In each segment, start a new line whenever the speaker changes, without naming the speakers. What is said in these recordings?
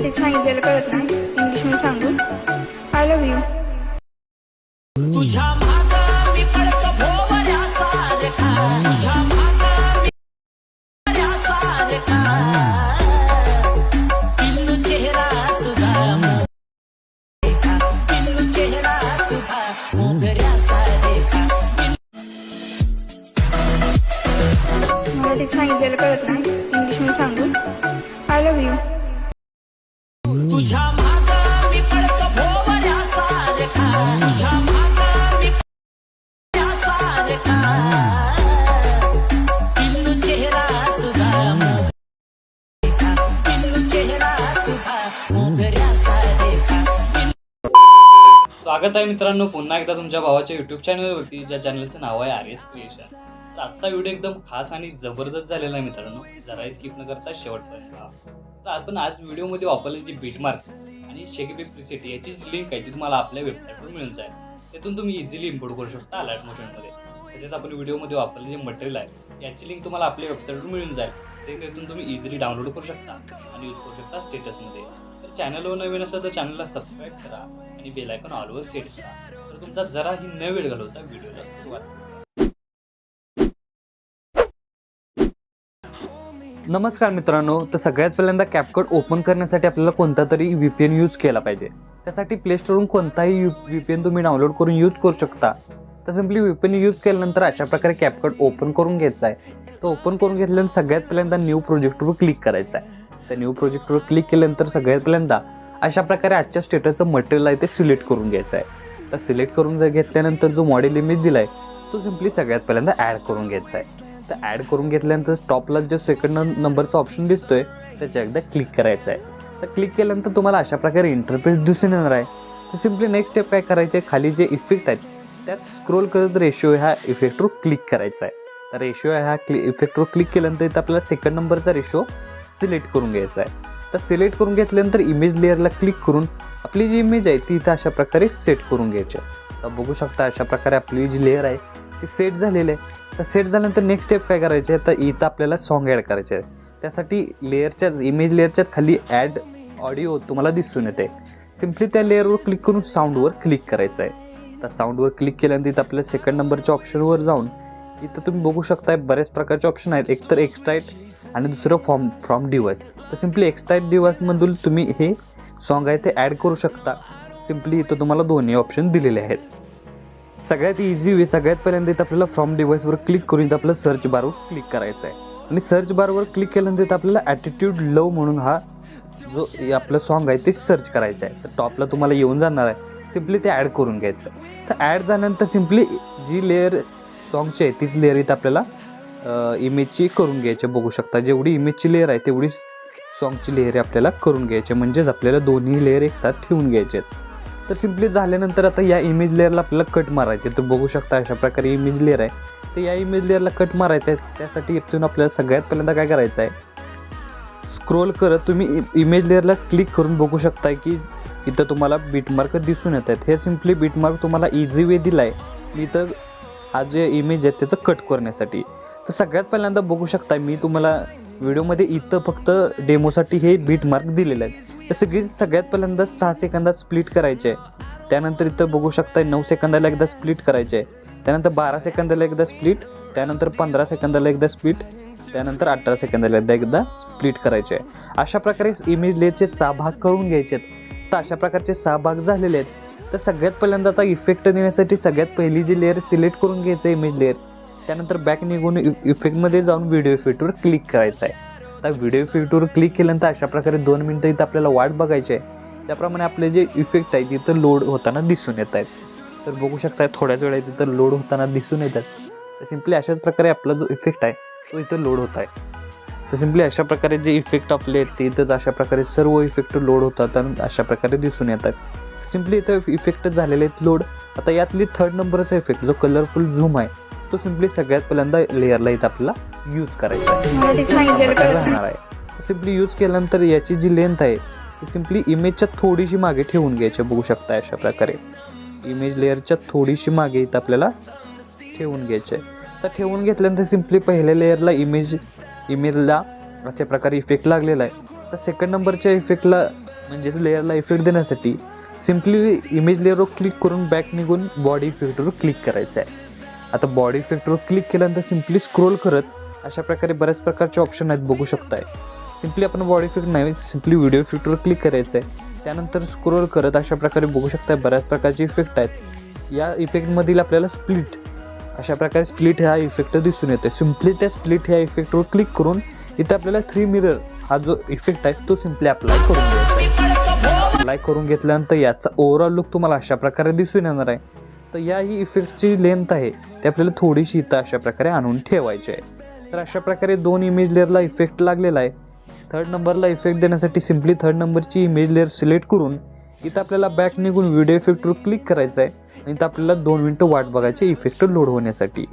मराठीत सांगितलेलं कळत नाही, इंग्लिश मध्ये सांगू. I love you.
तुझ्या मागं मी पडतो भोवऱ्यासारखा, तुझ्या मागं मी भोवऱ्यासारखा. पिल्लू चेहरा तुझा मोगऱ्यासारखा, पिल्लू चेहरा तुझा मोगऱ्यासारखा.
मराठीत सांगितलेलं कळत नाही, इंग्लिश मध्ये सांगू. I love you.
तुझ्या मागं मी पडतो भोवऱ्यासारखा, तुझ्या मागं मी भोवऱ्यासारखा. पिल्लू चेहरा तुझा मोगऱ्यासारखा, पिल्लू चेहरा तुझा मोगऱ्यासारखा.
स्वागत आहे मित्रांनो पुन्हा एकदा तुमच्या भावाच्या युट्यूब चॅनलवरती, ज्या चॅनलचं नाव आहे आर एस क्रिएशन. तर आजचा व्हिडिओ एकदम खास आणि जबरदस्त झालेला आहे मित्रांनो, जरा स्किप न करता शेवटपर्यंत पहा. तर आपण आज व्हिडिओमध्ये वापरलेली जी बीटमार्क आणि शेकीबी प्रीसेट याची लिंक आहे ती तुम्हाला आपल्या वेबसाईटवर मिळून जाईल. त्यातून तुम्ही इझिली इम्पोर्ट करू शकता अलर्ट मोशनमध्ये. तसेच आपण व्हिडिओमध्ये वापरले जे मटेरियल आहे याची लिंक तुम्हाला आपल्या वेबसाईटवर मिळून जाईल. त्यातून तुम्ही इझिली डाउनलोड करू शकता आणि यूज करू शकता स्टेटसमध्ये. तर चॅनलवर नवीन असेल तर चॅनलला सबस्क्राईब करा आणि बेल आयकॉन ऑलवर सेट करा. तर तुमचा जराही न वेळ घालवता व्हिडिओला सुरुवात करा.
नमस्कार मित्रांनो, तर सगळ्यात पहिल्यांदा कॅपकट ओपन करण्यासाठी आपल्याला कोणता तरी VPN यूज केला पाहिजे. त्यासाठी प्ले स्टोरवरून कोणताही VPN तुम्ही डाउनलोड करून यूज करू शकता. तर सिम्पली VPN यूज केल्यानंतर अशा प्रकारे कॅपकट ओपन करून घ्यायचा आहे. तर ओपन करून घेतल्यानंतर सगळ्यात पहिल्यांदा न्यू प्रोजेक्टवर क्लिक करायचं आहे. तर न्यू प्रोजेक्टवर क्लिक केल्यानंतर सगळ्यात पहिल्यांदा अशा प्रकारे आजच्या स्टेटसचं मटेरियल आहे ते सिलेक्ट करून घ्यायचं आहे. तर सिलेक्ट करून घेतल्यानंतर जो मॉडेल इमेज दिला आहे तो सिम्पली सगळ्यात पहिल्यांदा ॲड करून घ्यायचा आहे. तर ॲड करून घेतल्यानंतर टॉपला जो सेकंड नंबरचा ऑप्शन दिसतोय त्याच्या एकदा क्लिक करायचं आहे. तर क्लिक केल्यानंतर तुम्हाला अशा प्रकारे इंटरफेस दिसून येणार आहे. तर सिम्पली नेक्स्ट स्टेप काय करायचे, खाली जे इफेक्ट आहेत त्यात स्क्रोल करत रेशिओ ह्या इफेक्टवर क्लिक करायचा आहे. तर रेशिओ ह्या इफेक्टवर क्लिक केल्यानंतर इथं आपल्याला सेकंड नंबरचा रेशिओ सिलेक्ट करून घ्यायचा आहे. तर सिलेक्ट करून घेतल्यानंतर इमेज लेअरला क्लिक करून आपली जी इमेज आहे ती इथं अशा प्रकारे सेट करून घ्यायची आहे. तर बघू शकता अशा प्रकारे आपली जी लेअर आहे ती सेट झालेली आहे. तर सेट झाल्यानंतर नेक्स्ट स्टेप काय करायचे आहे, तर इथं आपल्याला सॉन्ग ॲड करायचे आहे. त्यासाठी इमेज लेअरच्याच खाली ॲड ऑडिओ तुम्हाला दिसून येते. सिम्पली त्या लेअरवर क्लिक करून साऊंडवर क्लिक करायचं आहे. तर साऊंडवर क्लिक केल्यानंतर इथं आपल्या सेकंड नंबरच्या ऑप्शनवर जाऊन इथं तुम्ही बघू शकता बरेच प्रकारचे ऑप्शन आहेत. एक तर एक्स्ट्रॅक्ट आणि दुसरं फ्रॉम डिव्हाइस. तर सिम्पली एक्स्ट्रॅक्ट डिव्हाइसमधून तुम्ही हे सॉन्ग आहे ते ॲड करू शकता. सिम्पली इथं तुम्हाला दोन्ही ऑप्शन दिलेले आहेत. सगळ्यात इझी वे, सगळ्यात पहिल्यांदा इथं आपल्याला फ्रॉम डिव्हाइसवर क्लिक करून इथं आपलं सर्च बारवर क्लिक करायचं आहे. आणि सर्च बारवर क्लिक केल्यानंतर इथं आपल्याला ॲटिट्यूड लव म्हणून हा जो आपलं सॉन्ग आहे ते सर्च करायचं आहे. तर टॉपला तुम्हाला येऊन जाणार आहे. सिम्पली ते ॲड करून घ्यायचं. तर ॲड झाल्यानंतर सिम्पली जी लेअर सॉन्गची आहे तीच लेअर इथं आपल्याला इमेजची करून घ्यायची. बघू शकता जेवढी इमेजची लेअर आहे तेवढी सॉन्गची लेअर आपल्याला करून घ्यायची, म्हणजेच आपल्याला दोन्ही लेअर एकसाथ ठेवून घ्यायचे आहेत. तर सिम्पली झाल्यानंतर आता या इमेज लेअरला आपल्याला कट मारायचे. तर बघू शकता अशा प्रकारे इमेज लेअर आहे. तर या इमेज लेअरला कट मारायचं आहे. त्यासाठी इथून आपल्याला सगळ्यात पहिल्यांदा काय करायचं आहे, स्क्रोल करत तुम्ही इमेज लेअरला क्लिक करून बघू शकता की इथं तुम्हाला बीटमार्क दिसून येत आहेत. हे सिम्पली बीटमार्क तुम्हाला इझी वे दिला आहे इथं हा जे इमेज आहे त्याचं कट करण्यासाठी. तर सगळ्यात पहिल्यांदा बघू शकता मी तुम्हाला व्हिडिओमध्ये इथं फक्त डेमोसाठी हे बीटमार्क दिलेले आहेत. तर सगळ्यात पहिल्यांदा 6 सेकंदात स्प्लिट करायचे आहे. त्यानंतर इथं बघू शकता 9 सेकंदाला एकदा स्प्लिट करायचे आहे. त्यानंतर 12 सेकंदाला एकदा स्प्लिट, त्यानंतर 15 सेकंदाला एकदा स्प्लिट, त्यानंतर 18 सेकंदाला एकदा स्प्लिट करायचे आहे. अशा प्रकारे इमेज लेअरचे 6 भाग करून घ्यायचे आहेत. तर अशा प्रकारचे 6 भाग झालेले आहेत. तर सगळ्यात पहिल्यांदा आता इफेक्ट देण्यासाठी सगळ्यात पहिली जी लेअर सिलेक्ट करून घ्यायचं इमेज लेअर. त्यानंतर बॅक निघून इफेक्टमध्ये जाऊन व्हिडिओ इफेक्टवर क्लिक करायचं आहे. तर व्हिडिओ इफेक्टवर क्लिक केल्यानंतर अशा प्रकारे 2 मिनटं इथं आपल्याला वाट बघायची आहे. त्याप्रमाणे आपले जे इफेक्ट आहे तिथं लोड होताना दिसून येत आहेत. तर बघू शकता थोड्याच वेळा तिथं लोड होताना दिसून येतात. तर सिम्पली अशाच प्रकारे आपला जो इफेक्ट आहे तो इथं लोड होत आहे. तर सिम्पली अशा प्रकारे जे इफेक्ट आपले आहेत ते इथं अशा प्रकारे सर्व इफेक्ट लोड होतात आणि अशा प्रकारे दिसून येतात. सिम्पली इथं इफेक्ट झालेले आहेत लोड. आता यातली थर्ड नंबरचा इफेक्ट जो कलरफुल झूम आहे तो सिम्पली सगळ्यात पहिल्यांदा लेअरला इथं आपल्याला यूज करायचा राहणार आहे. सिम्पली यूज केल्यानंतर याची जी लेंथ आहे ती सिम्पली इमेजच्या थोडीशी मागे ठेवून घ्यायची. बघू शकता अशा प्रकारे इमेज लेअरच्या थोडीशी मागे इथं आपल्याला ठेवून घ्यायचे. तर ठेवून घेतल्यानंतर सिम्पली पहिल्या लेअरला इमेजला अशा प्रकारे इफेक्ट लागलेला आहे. तर सेकंड नंबरच्या इफेक्टला म्हणजेच लेअरला इफेक्ट देण्यासाठी सिम्पली इमेज लेअरवर क्लिक करून बॅक निघून बॉडी इफेक्टवर क्लिक करायचं आहे. आता बॉडी इफेक्टवर क्लिक केल्यानंतर सिम्पली स्क्रोल करत अशा प्रकारे बऱ्याच प्रकारचे ऑप्शन आहेत बघू शकताय. सिम्पली आपण बॉडी इफेक्ट नाही, सिम्पली व्हिडिओ इफेक्टवर क्लिक करायचं आहे. त्यानंतर स्क्रोल करत अशा प्रकारे बघू शकताय बऱ्याच प्रकारचे इफेक्ट आहेत. या इफेक्टमधील आपल्याला स्प्लिट अशा प्रकारे स्प्लिट हा इफेक्ट दिसून येतो. सिम्पली त्या स्प्लिट ह्या इफेक्टवर क्लिक करून इथं आपल्याला 3 मिरर हा जो इफेक्ट आहे तो सिम्पली अप्लाय करून घ्यायचा. अप्लाय करून घेतल्यानंतर याचा ओव्हरऑल लुक तुम्हाला अशा प्रकारे दिसून येणार आहे. तर या ही इफेक्टची लेंथ आहे ते आपल्याला थोडीशी इथं अशा प्रकारे आणून ठेवायची आहे. तर अशा प्रकारे 2 इमेज लेअरला इफेक्ट लागलेला आहे. 3rd नंबरला इफेक्ट देण्यासाठी सिम्पली 3rd नंबरची इमेज लेअर सिलेक्ट करून इथं आपल्याला बॅक निघून व्हिडिओ इफेक्टवर क्लिक करायचं आहे आणि इथं आपल्याला 2 मिनिटं वाट बघायची इफेक्ट लोड होण्यासाठी.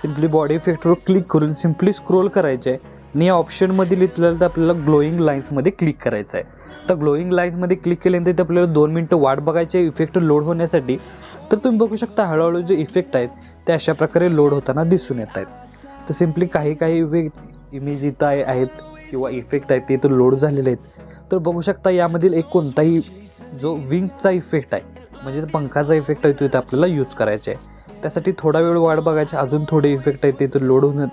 सिम्पली बॉडी इफेक्टवर क्लिक करून सिम्पली स्क्रोल करायचं आहे आणि या ऑप्शनमधील इथलं आपल्याला ग्लोईंग लाईन्समध्ये क्लिक करायचं आहे. तर ग्लोईंग लाईन्समध्ये क्लिक केल्यानंतर इथं आपल्याला 2 मिनिटं वाट बघायचे इफेक्ट लोड होण्यासाठी. तर तुम्ही बघू शकता हळूहळू जे इफेक्ट आहेत ते अशा प्रकारे लोड होताना दिसून येत आहेत. तर सिम्पली काही इमेज इथं आहेत किंवा इफेक्ट आहेत ते इथं लोड झालेले आहेत. तर बघू शकता यामधील एक कोणताही जो विंग्सचा इफेक्ट आहे म्हणजे पंखाचा इफेक्ट आहे तो इथं आपल्याला यूज करायचा आहे. त्यासाठी थोडा वेळ वाट बघायचे, अजून थोडे इफेक्ट आहेत ते इथं लोड होणं.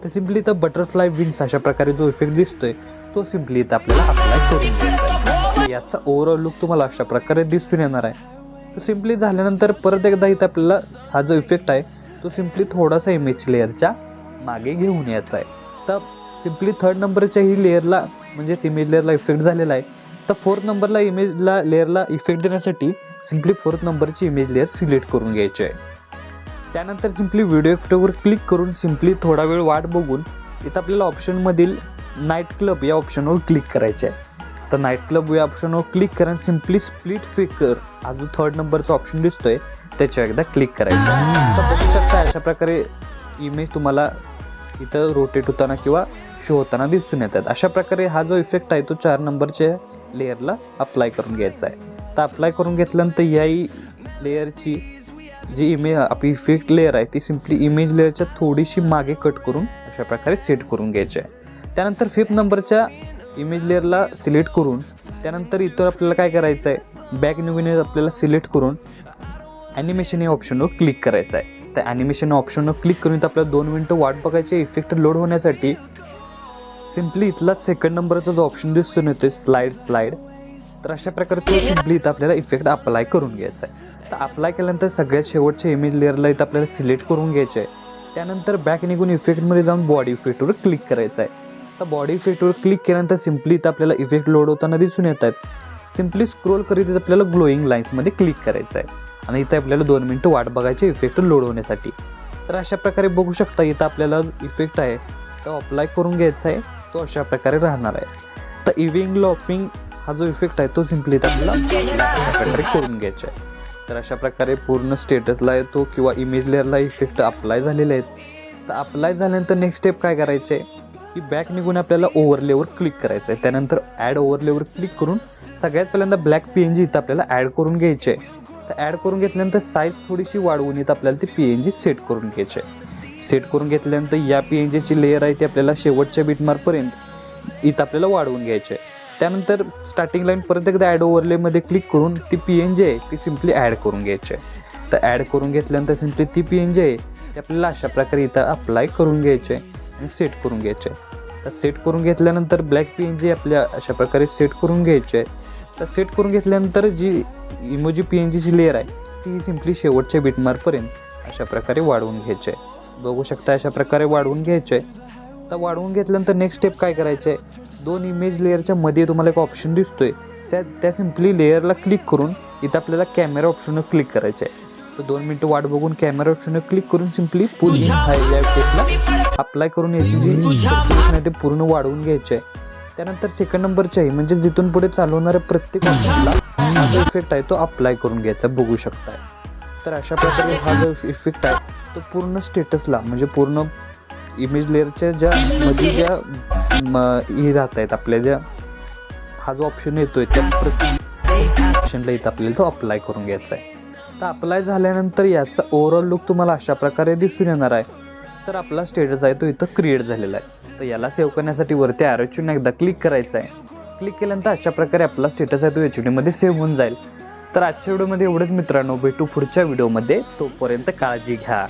तर सिम्पली इथं बटरफ्लाय विंग्स अशा प्रकारे जो इफेक्ट दिसतोय तो सिम्पली इथं आपल्याला अप्लाय करून घ्यायचा आहे. याचा ओव्हरऑल लुक तुम्हाला अशा प्रकारे दिसून येणार आहे. तर सिम्पली झाल्यानंतर परत एकदा इथं आपल्याला हा जो इफेक्ट आहे तो सिम्पली थोडासा इमेज लेअरच्या मागे घेऊन यायचा आहे. तर सिम्पली 3rd नंबरच्या ही लेअरला म्हणजेच इमेज लेअरला इफेक्ट झालेला आहे. तर 4th नंबरला इमेजला लेअरला इफेक्ट देण्यासाठी सिम्पली 4th नंबरची इमेज लेअर सिलेक्ट करून घ्यायची आहे. त्यानंतर सिम्पली व्हिडिओ इफेक्टवर क्लिक करून सिम्पली थोडा वेळ वाट बघून इथं आपल्याला ऑप्शनमधील नाईट क्लब या ऑप्शनवर क्लिक करायचे आहे. तर नाईट क्लब या ऑप्शनवर क्लिक करा सिम्पली स्प्लिट फिकर हा जो 3rd नंबरचा ऑप्शन दिसतोय त्याच्यावर एकदा क्लिक करायचं आहे. तर बघू शकता अशा प्रकारे इमेज तुम्हाला इथं रोटेट होताना किंवा शो होताना दिसून येतात. अशा प्रकारे हा जो इफेक्ट आहे तो 4 नंबरच्या लेअरला अप्लाय करून घ्यायचा आहे. तर अप्लाय करून घेतल्यानंतर याही लेअरची जी इमेज आपली इफेक्ट लेअर आहे ती सिम्पली इमेज लेअरच्या थोडीशी मागे कट करून अशा प्रकारे सेट करून घ्यायची आहे. त्यानंतर 5th नंबरच्या इमेज लेअरला सिलेक्ट करून त्यानंतर इतर आपल्याला काय करायचं आहे बॅक निघून आपल्याला सिलेक्ट करून ॲनिमेशन या ऑप्शनवर क्लिक करायचं आहे. त्या ॲनिमेशन ऑप्शनवर क्लिक करून आपल्याला 2 मिनिटं वाट बघायचे इफेक्ट लोड होण्यासाठी. सिम्पली इथला 2nd नंबरचा जो ऑप्शन दिसून येतोय स्लाइड तर अशा प्रकारे तो सिम्पली इथं आपल्याला इफेक्ट अप्लाय करून घ्यायचा आहे. तर अप्लाय केल्यानंतर सगळ्यात शेवटच्या इमेज लेअरला इथं आपल्याला सिलेक्ट करून घ्यायचं आहे. त्यानंतर बॅक निघून इफेक्टमध्ये जाऊन बॉडी इफेक्टवर क्लिक करायचं आहे. तर बॉडी इफेक्टवर क्लिक केल्यानंतर सिम्पली इथं आपल्याला इफेक्ट लोड होताना दिसून येत आहेत. सिम्पली स्क्रोल करीत इथं आपल्याला ग्लोईंग लाईन्समध्ये क्लिक करायचं आहे आणि इथं आपल्याला 2 मिनिटं वाट बघायचे इफेक्ट लोड होण्यासाठी. तर अशा प्रकारे बघू शकता इथं आपल्याला इफेक्ट आहे तो अप्लाय करून घ्यायचा आहे. तो अशा प्रकारे राहणार आहे. तर इव्हिंग लॉपिंग हा जो इफेक्ट आहे तो सिम्पली इथं आपल्याला अशा प्रकारे करून घ्यायचा आहे. तर अशा प्रकारे पूर्ण स्टेटसला येतो किंवा इमेज लेअरला इफेक्ट अप्लाय झालेले आहेत. तर अप्लाय झाल्यानंतर नेक्स्ट स्टेप काय करायचे आहे की बॅक निघून आपल्याला ओव्हरलेवर क्लिक करायचं आहे. त्यानंतर ॲड ओव्हरलेवर क्लिक करून सगळ्यात पहिल्यांदा ब्लॅक PNG इथं आपल्याला ॲड करून घ्यायचे आहे. तर ॲड करून घेतल्यानंतर साईज थोडीशी वाढवून इथं आपल्याला ती PNG सेट करून घ्यायची आहे. सेट करून घेतल्यानंतर या PNGची लेअर आहे ती आपल्याला शेवटच्या बिटमार्कपर्यंत इथं आपल्याला वाढवून घ्यायची आहे. त्यानंतर स्टार्टिंग लाईन परत एकदा ॲड ओव्हरलेमध्ये क्लिक करून ती PNG आहे ती सिम्पली ॲड करून घ्यायची आहे. तर ॲड करून घेतल्यानंतर सिम्पली ती PNG आहे ती आपल्याला अशा प्रकारे इथं अप्लाय करून घ्यायची आहे आणि सेट करून घ्यायचे आहे. तर सेट करून घेतल्यानंतर ब्लॅक PNG आपल्या अशा प्रकारे सेट करून घ्यायची आहे. तर सेट करून घेतल्यानंतर जी इमोजी PNGची लेअर आहे ती सिम्पली शेवटच्या बिटमार्कपर्यंत अशा प्रकारे वाढवून घ्यायची आहे. बघू शकता अशा प्रकारे वाढवून घ्यायचे आहे. तर वाढवून घेतल्यानंतर नेक्स्ट स्टेप काय करायचं आहे 2 इमेज लेअरच्या मध्ये तुम्हाला एक ऑप्शन दिसतोय त्या सिम्पली लेअरला क्लिक करून इथं आपल्याला कॅमेरा ऑप्शनवर क्लिक करायचं आहे. तर 2 मिनिटं वाट बघून कॅमेरा ऑप्शनवर क्लिक करून सिम्पली पूर्ण या इफेक्टला अप्लाय करून याची जी सॅच्युरेशन आहे ते पूर्ण वाढवून घ्यायचे आहे. त्यानंतर 2nd नंबरची आहे म्हणजे जिथून पुढे चालू होणाऱ्या प्रत्येक ऑप्शनला हा जो इफेक्ट आहे तो अप्लाय करून घ्यायचा बघू शकताय. तर अशा प्रकारे हा जो इफेक्ट आहे तो पूर्ण स्टेटसला म्हणजे पूर्ण इमेज लेअरच्या ज्या मध्ये ज्या हे राहत आहेत आपल्या ज्या हा जो ऑप्शन येतोय त्या प्रत्येक ऑप्शनला इथं आपल्याला तो अप्लाय करून घ्यायचा आहे. तर अप्लाय झाल्यानंतर याचा ओव्हरऑल लुक तुम्हाला अशा प्रकारे दिसून येणार आहे. तर आपला स्टेटस आहे तो इथं क्रिएट झालेला आहे. तर याला सेव्ह करण्यासाठी वरती ॲरो चिन्ह एकदा क्लिक करायचं आहे. क्लिक केल्यानंतर अशा प्रकारे आपला स्टेटस आहे तो HD मध्ये सेव्ह होऊन जाईल. तर आजच्या व्हिडिओमध्ये एवढंच मित्रांनो, भेटू पुढच्या व्हिडिओमध्ये. तोपर्यंत काळजी घ्या.